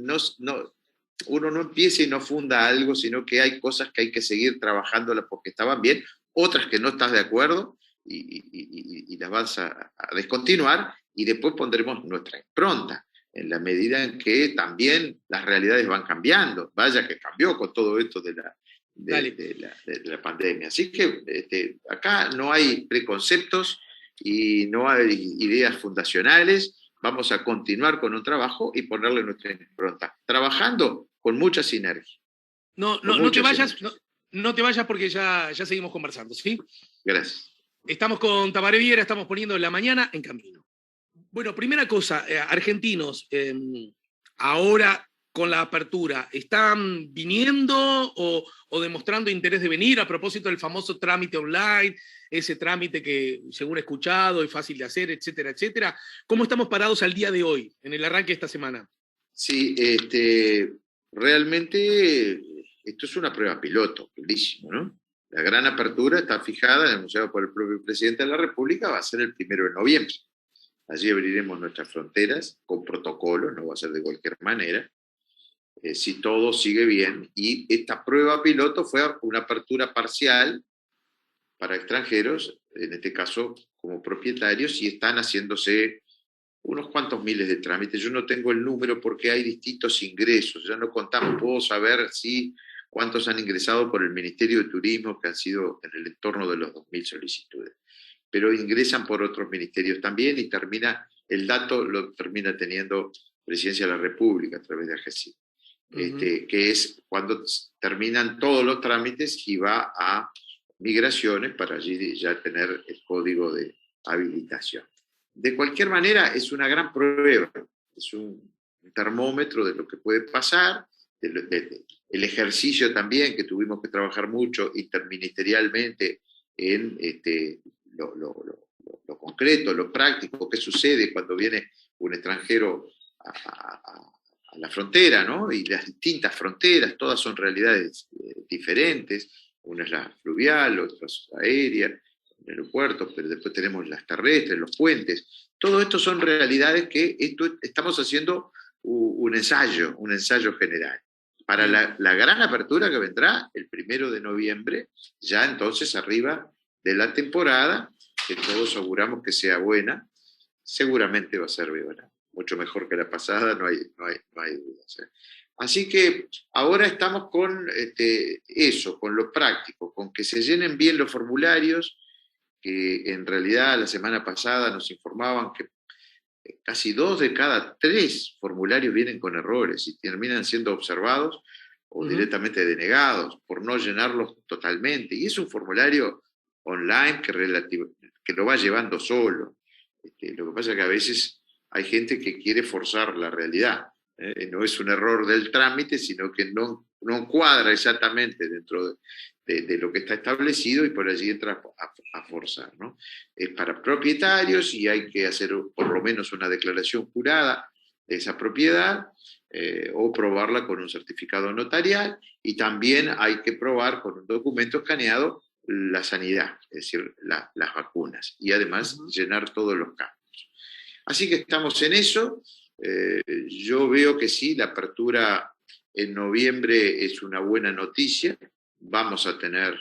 uno no empieza y no funda algo, sino que hay cosas que hay que seguir trabajándolas porque estaban bien, otras que no estás de acuerdo y las vas a descontinuar y después pondremos nuestra impronta en la medida en que también las realidades van cambiando. Vaya que cambió con todo esto de la pandemia. Así que acá no hay preconceptos y no hay ideas fundacionales. Vamos a continuar con un trabajo y ponerle nuestra impronta, trabajando con mucha sinergia. No te vayas porque ya seguimos conversando, ¿sí? Gracias. Estamos con Tabaré Viera, estamos poniendo La Mañana en Camino. Bueno, primera cosa, argentinos, ahora con la apertura, ¿están viniendo o demostrando interés de venir a propósito del famoso trámite online, ese trámite que, según he escuchado, es fácil de hacer, etcétera, etcétera? ¿Cómo estamos parados al día de hoy, en el arranque de esta semana? Sí, realmente esto es una prueba piloto, clarísimo, ¿no? La gran apertura está fijada, anunciada por el propio presidente de la República, va a ser el 1 de noviembre. Allí abriremos nuestras fronteras con protocolos, no va a ser de cualquier manera, si todo sigue bien. Y esta prueba piloto fue una apertura parcial para extranjeros, en este caso como propietarios, y están haciéndose unos cuantos miles de trámites. Yo no tengo el número porque hay distintos ingresos, ya no contamos, puedo saber cuántos han ingresado por el Ministerio de Turismo, que han sido en el entorno de los 2.000 solicitudes. Pero ingresan por otros ministerios también y el dato lo termina teniendo Presidencia de la República a través de AGESI, que es cuando terminan todos los trámites y va a migraciones para allí ya tener el código de habilitación. De cualquier manera, es una gran prueba, es un termómetro de lo que puede pasar, el ejercicio también, que tuvimos que trabajar mucho interministerialmente en lo concreto, lo práctico, qué sucede cuando viene un extranjero a la frontera, ¿no? Y las distintas fronteras, todas son realidades diferentes, una es la fluvial, otra es la aérea, el aeropuerto, pero después tenemos las terrestres, los puentes. Todo esto son realidades que estamos haciendo un ensayo general. Para la gran apertura que vendrá el 1 de noviembre, ya entonces arriba de la temporada, que todos auguramos que sea buena, seguramente va a ser buena, mucho mejor que la pasada, no hay dudas. Así que ahora estamos con eso, con lo práctico, con que se llenen bien los formularios, que en realidad la semana pasada nos informaban que casi 2 de cada 3 formularios vienen con errores y terminan siendo observados o directamente denegados por no llenarlos totalmente. Y es un formulario online que lo va llevando solo. Lo que pasa es que a veces hay gente que quiere forzar la realidad. no es un error del trámite, sino que no cuadra exactamente dentro de lo que está establecido y por allí entra a forzar, ¿no? Es para propietarios y hay que hacer por lo menos una declaración jurada de esa propiedad o probarla con un certificado notarial, y también hay que probar con un documento escaneado la sanidad, es decir, las vacunas, y además llenar todos los campos. Así que estamos en eso. Yo veo que sí, la apertura en noviembre es una buena noticia. Vamos a tener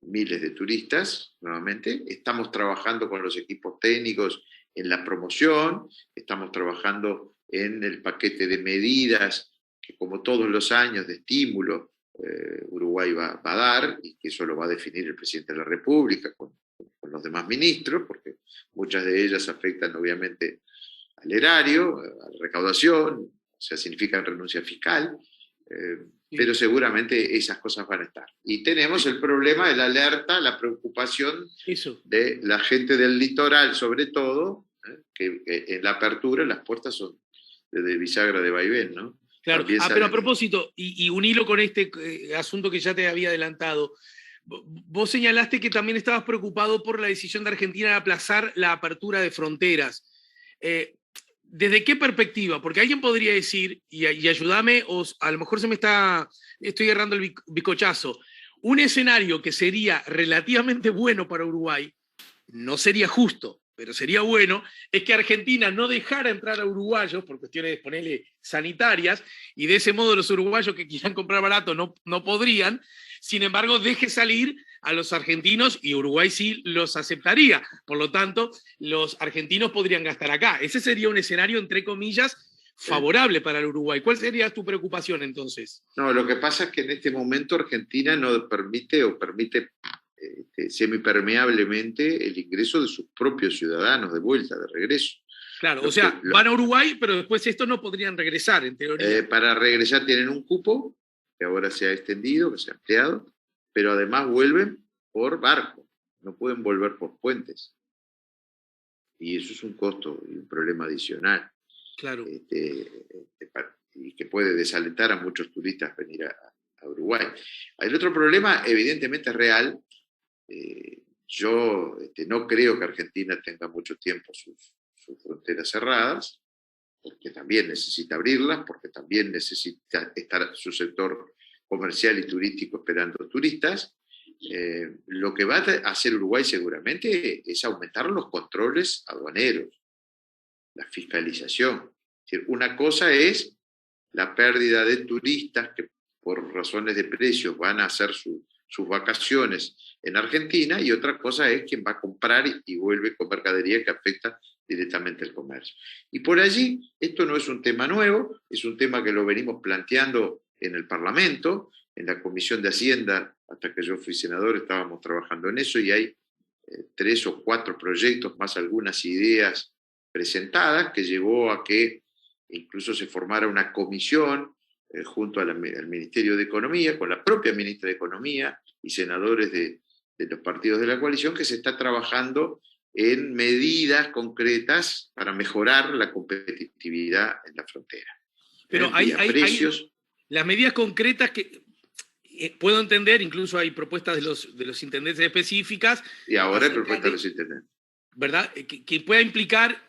miles de turistas nuevamente. Estamos trabajando con los equipos técnicos en la promoción, estamos trabajando en el paquete de medidas que, como todos los años, de estímulo Uruguay va a dar, y que eso lo va a definir el presidente de la República con los demás ministros, porque muchas de ellas afectan obviamente al erario, a la recaudación, o sea, significan renuncia fiscal, pero seguramente esas cosas van a estar. Y tenemos el problema de la alerta, la preocupación de la gente del litoral, sobre todo, que en la apertura las puertas son de bisagra de vaivén, ¿no? Claro, pero a propósito, y un hilo con este asunto que ya te había adelantado, vos señalaste que también estabas preocupado por la decisión de Argentina de aplazar la apertura de fronteras. ¿Desde qué perspectiva? Porque alguien podría decir, y ayúdame, o a lo mejor estoy errando el bizcochazo, un escenario que sería relativamente bueno para Uruguay, no sería justo, pero sería bueno, es que Argentina no dejara entrar a uruguayos por cuestiones, ponele, sanitarias, y de ese modo los uruguayos que quieran comprar barato no podrían. Sin embargo, deje salir a los argentinos y Uruguay sí los aceptaría. Por lo tanto, los argentinos podrían gastar acá. Ese sería un escenario, entre comillas, favorable para el Uruguay. ¿Cuál sería tu preocupación entonces? No, lo que pasa es que en este momento Argentina no permite o permite semipermeablemente el ingreso de sus propios ciudadanos de vuelta, de regreso. Claro, o sea, van a Uruguay, pero después estos no podrían regresar, en teoría. Para regresar tienen un cupo, que ahora se ha extendido, que se ha ampliado, pero además vuelven por barco, no pueden volver por puentes. Y eso es un costo y un problema adicional. Claro. Y que puede desalentar a muchos turistas venir a Uruguay. El otro problema, evidentemente, es real. Yo no creo que Argentina tenga mucho tiempo sus fronteras cerradas, porque también necesita abrirlas, porque también necesita estar su sector comercial y turístico esperando turistas. Lo que va a hacer Uruguay seguramente es aumentar los controles aduaneros, la fiscalización. Es decir, una cosa es la pérdida de turistas que por razones de precios van a hacer sus vacaciones en Argentina, y otra cosa es quien va a comprar y vuelve con mercadería que afecta directamente el comercio. Y por allí, esto no es un tema nuevo, es un tema que lo venimos planteando en el Parlamento, en la Comisión de Hacienda, hasta que yo fui senador estábamos trabajando en eso, y hay 3 o 4 proyectos, más algunas ideas presentadas, que llevó a que incluso se formara una comisión junto al Ministerio de Economía, con la propia ministra de Economía y senadores de los partidos de la coalición, que se está trabajando en medidas concretas para mejorar la competitividad en la frontera. Pero hay las medidas concretas que puedo entender, incluso hay propuestas de los intendentes específicas. Y ahora hay propuestas de los intendentes. ¿Verdad? Que pueda implicar.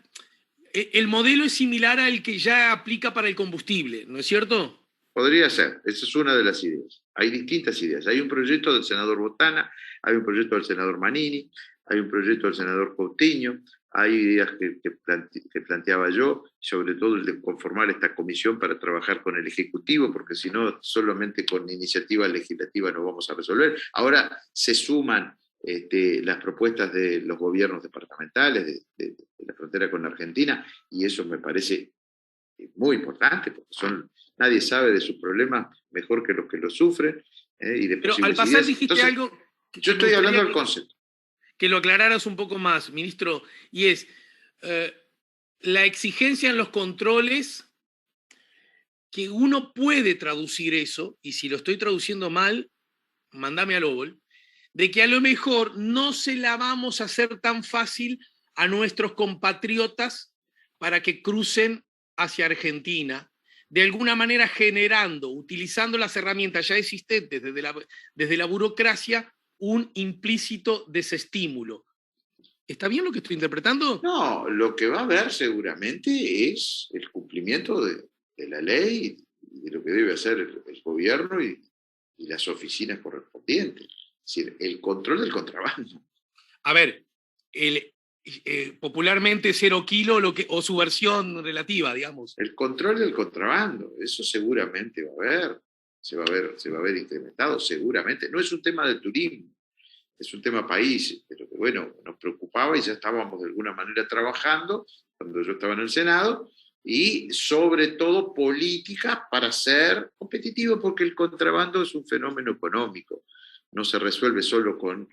El modelo es similar al que ya aplica para el combustible, ¿no es cierto? Podría ser, esa es una de las ideas. Hay distintas ideas. Hay un proyecto del senador Botana, hay un proyecto del senador Manini, hay un proyecto del senador Coutinho, hay ideas que planteaba yo, sobre todo el de conformar esta comisión para trabajar con el Ejecutivo, porque si no, solamente con iniciativa legislativa no vamos a resolver. Ahora se suman las propuestas de los gobiernos departamentales de la frontera con Argentina, y eso me parece muy importante, porque nadie sabe de sus problemas mejor que los que los sufren. Y de Pero al pasar dijiste Entonces, algo. Yo estoy hablando del concepto. Que lo aclararas un poco más, ministro, y es la exigencia en los controles, que uno puede traducir eso, y si lo estoy traduciendo mal, mandame al óvol, de que a lo mejor no se la vamos a hacer tan fácil a nuestros compatriotas para que crucen hacia Argentina, de alguna manera generando, utilizando las herramientas ya existentes desde la burocracia, un implícito desestímulo. ¿Está bien lo que estoy interpretando? No, lo que va a haber seguramente es el cumplimiento de la ley y de lo que debe hacer el gobierno y las oficinas correspondientes. Es decir, el control del contrabando. A ver, popularmente 0 kilo o su versión relativa, digamos. El control del contrabando, eso seguramente va a haber, se va a ver incrementado, seguramente. No es un tema de turismo, es un tema país, pero que bueno, nos preocupaba y ya estábamos de alguna manera trabajando cuando yo estaba en el Senado, y sobre todo políticas para ser competitivo, porque el contrabando es un fenómeno económico, no se resuelve solo con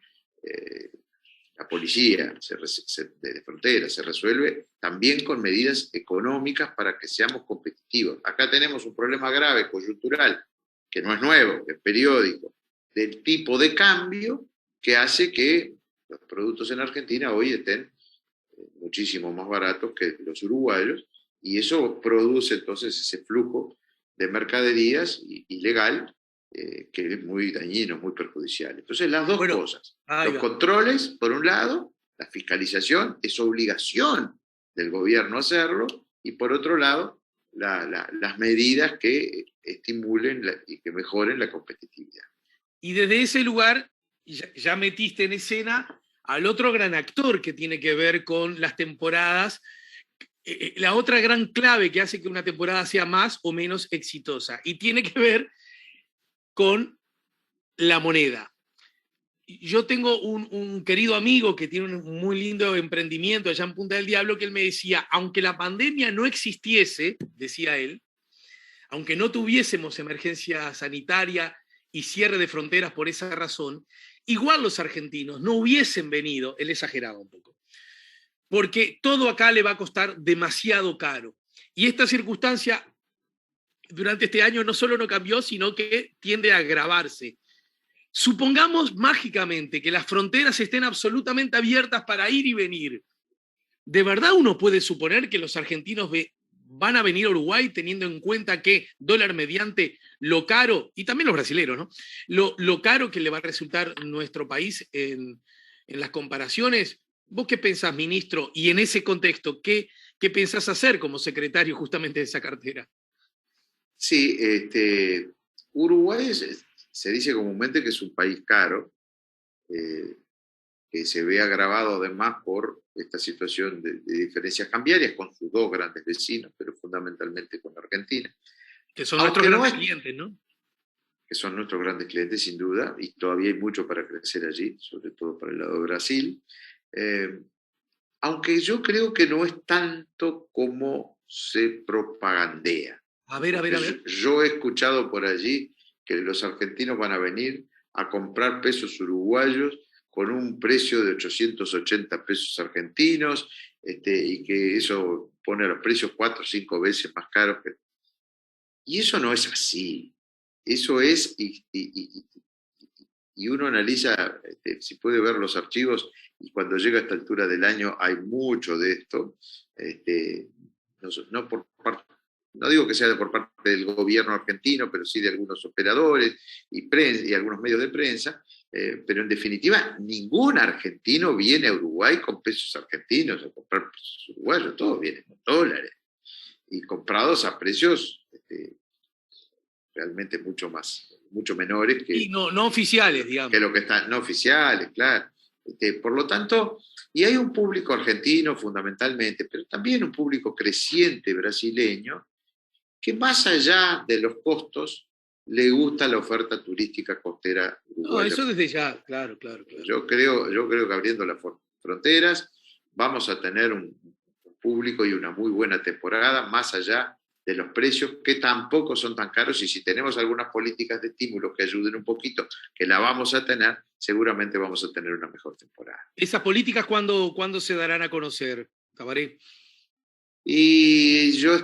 la policía de frontera, se resuelve también con medidas económicas para que seamos competitivos. Acá tenemos un problema grave, coyuntural, que no es nuevo, es periódico, del tipo de cambio que hace que los productos en Argentina hoy estén muchísimo más baratos que los uruguayos, y eso produce entonces ese flujo de mercaderías ilegal que es muy dañino, muy perjudicial. Entonces, las dos cosas. Los controles, por un lado, la fiscalización, es obligación del gobierno hacerlo, y por otro lado, las medidas que estimulen y que mejoren la competitividad. Y desde ese lugar ya metiste en escena al otro gran actor que tiene que ver con las temporadas, la otra gran clave que hace que una temporada sea más o menos exitosa, y tiene que ver con la moneda. Yo tengo un querido amigo que tiene un muy lindo emprendimiento allá en Punta del Diablo, que él me decía, aunque la pandemia no existiese, decía él, aunque no tuviésemos emergencia sanitaria y cierre de fronteras por esa razón, igual los argentinos no hubiesen venido, él exageraba un poco, porque todo acá le va a costar demasiado caro. Y esta circunstancia durante este año no solo no cambió, sino que tiende a agravarse. Supongamos mágicamente que las fronteras estén absolutamente abiertas para ir y venir. ¿De verdad uno puede suponer que los argentinos van a venir a Uruguay teniendo en cuenta que dólar mediante lo caro, y también los brasileros, ¿no? Lo caro que le va a resultar nuestro país en las comparaciones? ¿Vos qué pensás, ministro? Y en ese contexto, ¿qué pensás hacer como secretario justamente de esa cartera? Sí, Uruguay se dice comúnmente que es un país caro, que se ve agravado además por esta situación de diferencias cambiarias con sus dos grandes vecinos, pero fundamentalmente con Argentina. Que son nuestros grandes clientes, ¿no? Que son nuestros grandes clientes, sin duda, y todavía hay mucho para crecer allí, sobre todo para el lado de Brasil. Aunque yo creo que no es tanto como se propagandea. A ver. Yo he escuchado por allí que los argentinos van a venir a comprar pesos uruguayos con un precio de 880 pesos argentinos, y que eso pone los precios 4 o 5 veces más caros. Y eso no es así. Eso es, y uno analiza, si puede ver los archivos, y cuando llega a esta altura del año hay mucho de esto, no digo que sea por parte del gobierno argentino, pero sí de algunos operadores y algunos medios de prensa, pero en definitiva ningún argentino viene a Uruguay con pesos argentinos a comprar pesos uruguayos, todos vienen con dólares y comprados a precios realmente mucho menores que, y no oficiales, digamos. Que lo que están, no oficiales, claro. Por lo tanto, y hay un público argentino fundamentalmente, pero también un público creciente brasileño, que más allá de los costos, le gusta la oferta turística costera uruguaya. No, eso desde ya, claro. Yo creo que abriendo las fronteras vamos a tener un público y una muy buena temporada, más allá de los precios, que tampoco son tan caros, y si tenemos algunas políticas de estímulo que ayuden un poquito, que la vamos a tener, seguramente vamos a tener una mejor temporada. ¿Esas políticas cuándo se darán a conocer, Tabaré? Y yo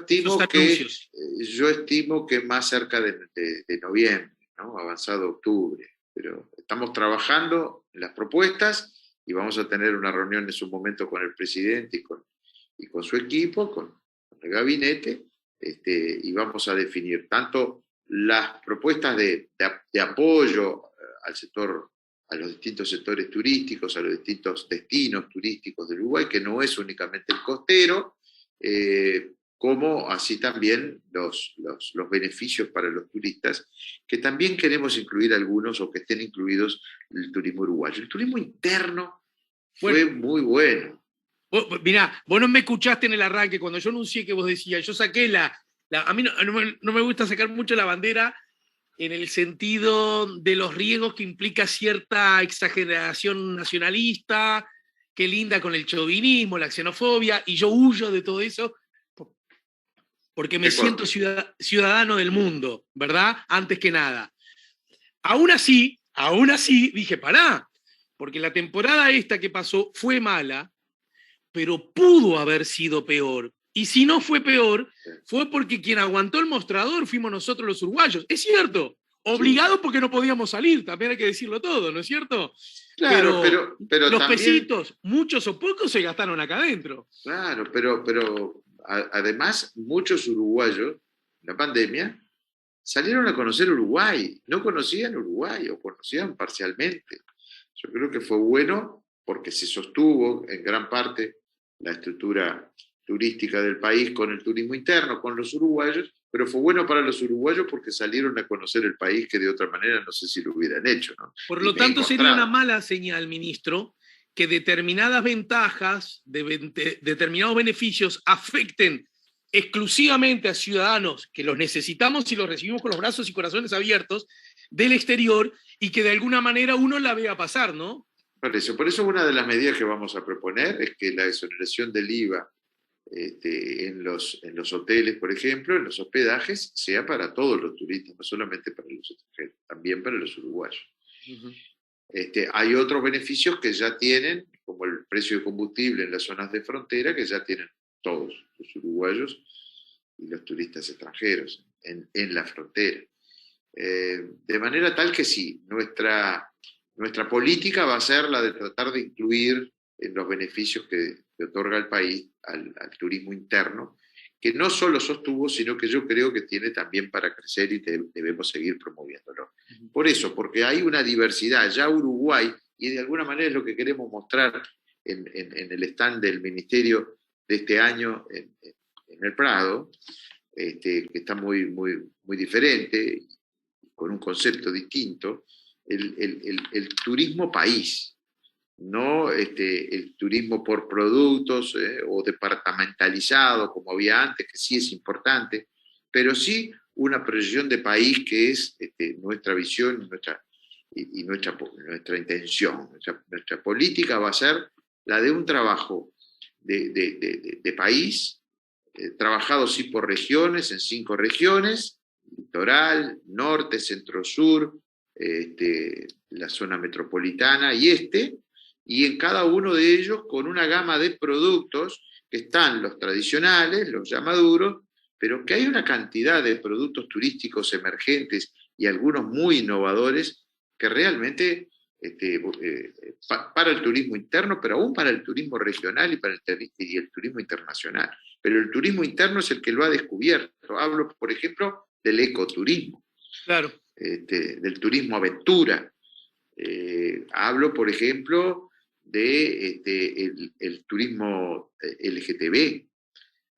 estimo que más cerca de noviembre, ¿no? Avanzado octubre, pero estamos trabajando en las propuestas y vamos a tener una reunión en su momento con el presidente y con su equipo, con el gabinete, y vamos a definir tanto las propuestas de apoyo al sector, a los distintos sectores turísticos, a los distintos destinos turísticos de Uruguay, que no es únicamente el costero, como así también los beneficios para los turistas, que también queremos incluir algunos o que estén incluidos el turismo uruguayo. El turismo interno fue muy bueno. Mirá, vos no me escuchaste en el arranque cuando yo anuncié que vos decías, yo saqué a mí no me gusta sacar mucho la bandera en el sentido de los riesgos que implica cierta exageración nacionalista, que linda con el chauvinismo, la xenofobia, y yo huyo de todo eso porque me siento ciudadano del mundo, ¿verdad? Antes que nada. Aún así, dije, pará, porque la temporada esta que pasó fue mala, pero pudo haber sido peor. Y si no fue peor, fue porque quien aguantó el mostrador fuimos nosotros los uruguayos. Es cierto, obligado porque no podíamos salir, también hay que decirlo todo, ¿no es cierto? Claro, pero los también, pesitos, muchos o pocos, se gastaron acá adentro. Claro, pero además muchos uruguayos en la pandemia salieron a conocer Uruguay, no conocían Uruguay o conocían parcialmente. Yo creo que fue bueno porque se sostuvo en gran parte la estructura turística del país con el turismo interno, con los uruguayos, pero fue bueno para los uruguayos porque salieron a conocer el país que de otra manera no sé si lo hubieran hecho, ¿no? Por lo tanto, sería una mala señal, ministro, que determinadas ventajas, determinados beneficios afecten exclusivamente a ciudadanos que los necesitamos y los recibimos con los brazos y corazones abiertos del exterior y que de alguna manera uno la vea pasar, ¿no? Por eso una de las medidas que vamos a proponer es que la exoneración del IVA en los hoteles, por ejemplo, en los hospedajes, sea para todos los turistas, no solamente para los extranjeros, también para los uruguayos. Uh-huh. Hay otros beneficios que ya tienen, como el precio de combustible en las zonas de frontera, que ya tienen todos los uruguayos y los turistas extranjeros en la frontera. De manera tal que sí, nuestra política va a ser la de tratar de incluir en los beneficios que otorga el país al turismo interno, que no solo sostuvo, sino que yo creo que tiene también para crecer y debemos seguir promoviéndolo. Por eso, porque hay una diversidad, ya Uruguay, y de alguna manera es lo que queremos mostrar en el stand del Ministerio de este año en el Prado, que está muy diferente, con un concepto distinto, el turismo país, no el turismo por productos o departamentalizado como había antes, que sí es importante, pero sí una proyección de país que es nuestra visión y nuestra intención. Nuestra política va a ser la de un trabajo de país, trabajado sí por regiones, en 5 regiones, litoral, norte, centro-sur, la zona metropolitana y en cada uno de ellos con una gama de productos que están los tradicionales, los ya maduros, pero que hay una cantidad de productos turísticos emergentes y algunos muy innovadores que realmente para el turismo interno, pero aún para el turismo regional y el turismo internacional. Pero el turismo interno es el que lo ha descubierto. Hablo, por ejemplo, del ecoturismo, claro. Del turismo aventura. Hablo, por ejemplo, el turismo LGTB.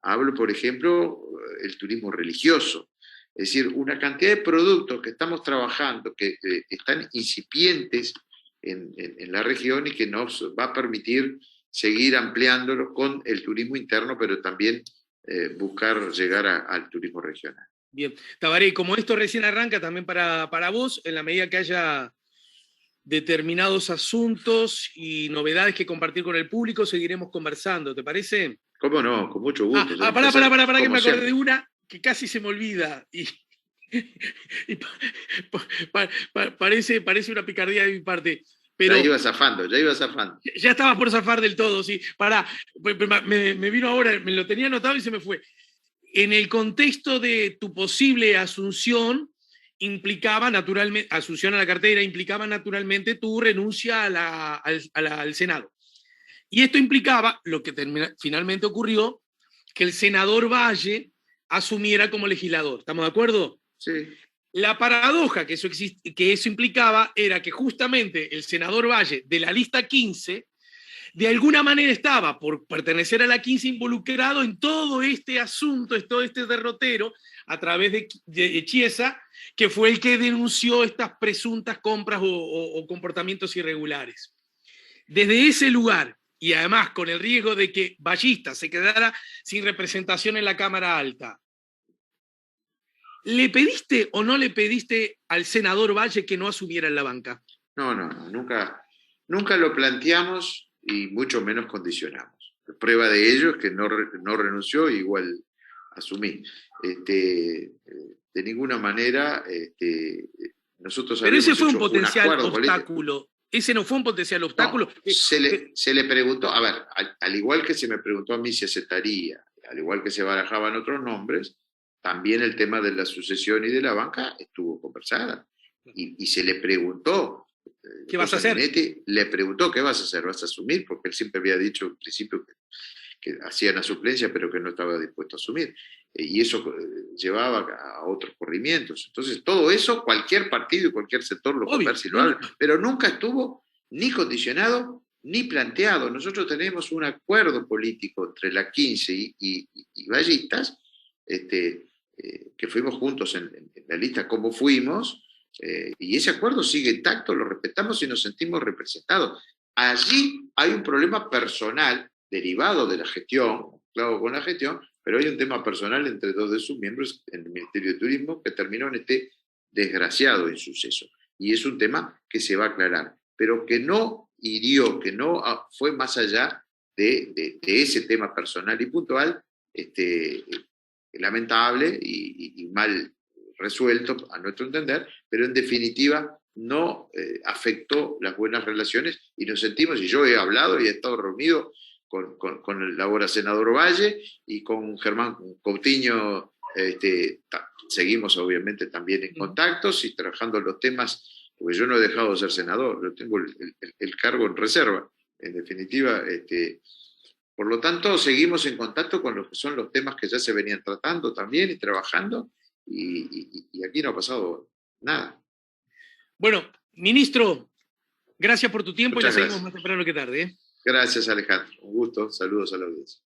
Hablo, por ejemplo, el turismo religioso. Es decir, una cantidad de productos que estamos trabajando, que están incipientes en la región y que nos va a permitir seguir ampliándolo con el turismo interno, pero también buscar llegar al turismo regional. Bien, Tabaré, como esto recién arranca, también para vos, en la medida que haya determinados asuntos y novedades que compartir con el público, seguiremos conversando, ¿te parece? ¿Cómo no? Con mucho gusto. Pará, que me acordé de una que casi se me olvida. Y parece una picardía de mi parte. Pero ya iba zafando. Ya estaba por zafar del todo, sí. Pará, me vino ahora, me lo tenía anotado y se me fue. En el contexto de tu posible asunción, asunción a la cartera implicaba naturalmente tu renuncia al Senado. Y esto implicaba, lo que finalmente ocurrió, que el senador Valle asumiera como legislador. ¿Estamos de acuerdo? Sí. La paradoja que eso implicaba era que justamente el senador Valle, de la lista 15, de alguna manera estaba, por pertenecer a la 15, involucrado en todo este asunto, en todo este derrotero, a través de Chiesa, que fue el que denunció estas presuntas compras o comportamientos irregulares. Desde ese lugar, y además con el riesgo de que Ballista se quedara sin representación en la Cámara Alta, ¿le pediste o no le pediste al senador Valle que no asumiera en la banca? No, nunca lo planteamos y mucho menos condicionamos. Prueba de ello es que no renunció, igual asumí. De ninguna manera, nosotros Pero ese habíamos fue un hecho un potencial acuerdo político. obstáculo. Ese no fue un potencial obstáculo. No, se le preguntó, a ver, al igual que se me preguntó a mí si aceptaría, al igual que se barajaban otros nombres, también el tema de la sucesión y de la banca estuvo conversada. Y se le preguntó, ¿Qué vas a hacer? Sanguinetti le preguntó, ¿qué vas a hacer? ¿Vas a asumir? Porque él siempre había dicho al principio que hacía una suplencia, pero que no estaba dispuesto a asumir. Y eso llevaba a otros corrimientos. Entonces, todo eso, cualquier partido y cualquier sector lo conversa y lo habla, pero nunca estuvo ni condicionado ni planteado. Nosotros tenemos un acuerdo político entre la 15 y Vallistas, que fuimos juntos en la lista como fuimos, y ese acuerdo sigue intacto, lo respetamos y nos sentimos representados. Allí hay un problema personal derivado de la gestión, claro, con la gestión, pero hay un tema personal entre dos de sus miembros en el Ministerio de Turismo que terminó en este desgraciado insuceso. Y es un tema que se va a aclarar, pero que no hirió, que no fue más allá de ese tema personal y puntual, lamentable y mal resuelto a nuestro entender, pero en definitiva no afectó las buenas relaciones y nos sentimos, y yo he hablado y he estado reunido con el ahora senador Valle y con Germán Coutinho, seguimos obviamente también en contactos y trabajando en los temas, porque yo no he dejado de ser senador, yo tengo el cargo en reserva, en definitiva, por lo tanto seguimos en contacto con lo que son los temas que ya se venían tratando también y trabajando, y aquí no ha pasado nada. Bueno, ministro, gracias por tu tiempo. Muchas Ya seguimos gracias. más temprano que tarde. Gracias, Alejandro. Un gusto. Saludos a la audiencia.